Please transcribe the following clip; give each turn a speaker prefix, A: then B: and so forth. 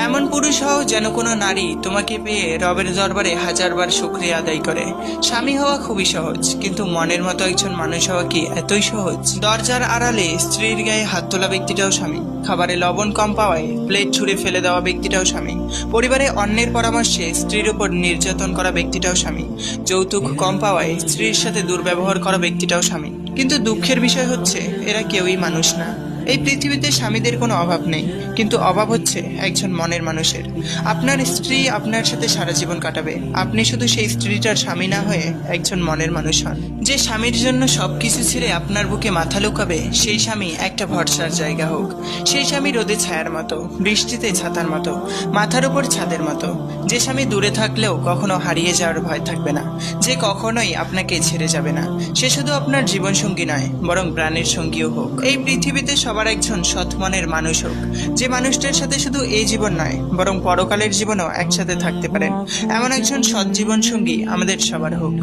A: এমন পুরুষ হও যেন কোনো নারী তোমাকে পেয়ে রবের দরবারে হাজারবার শুকরিয়া আদায় করে। স্বামী হওয়া খুবই সহজ, কিন্তু মনের মতো একজন মানুষ হওয়া কি এতই সহজ? দরজার আড়ালে স্ত্রীর গায়ে হাত তোলা ব্যক্তিটাও স্বামী। খাবারে লবণ কম পাওয়ায় প্লেট ছুঁড়ে ফেলে দেওয়া ব্যক্তিটাও স্বামী। পরিবারে অন্যের পরামর্শে স্ত্রীর উপর নির্যাতন করা ব্যক্তিটাও স্বামী। যৌতুক কম পাওয়ায় স্ত্রীর সাথে দুর্ব্যবহার করা ব্যক্তিটাও স্বামী। কিন্তু দুঃখের বিষয় হচ্ছে এরা কেউই মানুষ না। এই পৃথিবীতে স্বামীদের কোনো অভাব নেই, কিন্তু অভাব হচ্ছে একজন মনের মানুষের। আপনার স্ত্রী আপনার সাথে সারা জীবন কাটাবে, আপনি শুধু সেই স্ত্রীটার স্বামী না হয়ে একজন মনের মানুষ হন। যে স্বামীর জন্য সবকিছু ছেড়ে আপনার বুকে মাথা লুকাবে, সেই স্বামী একটা ভরসার জায়গা হোক। সেই স্বামী রোদে ছায়ার মতো, বৃষ্টিতে ছাতার মতো, মাথার উপর ছাদের মতো। যে স্বামী দূরে থাকলেও কখনো হারিয়ে যাওয়ার ভয় থাকবে না, যে কখনোই আপনাকে ছেড়ে যাবে না। সে শুধু আপনার জীবনসঙ্গী নয়, বরং প্রাণের সঙ্গীও হোক। এই পৃথিবীতে সবার একজন সৎ মনের মানুষ হোক, যে মানুষটার সাথে শুধু এই জীবন নয়, বরং পরকালের জীবনও একসাথে থাকতে পারেন। এমন একজন সৎ জীবন সঙ্গী আমাদের সবার হোক।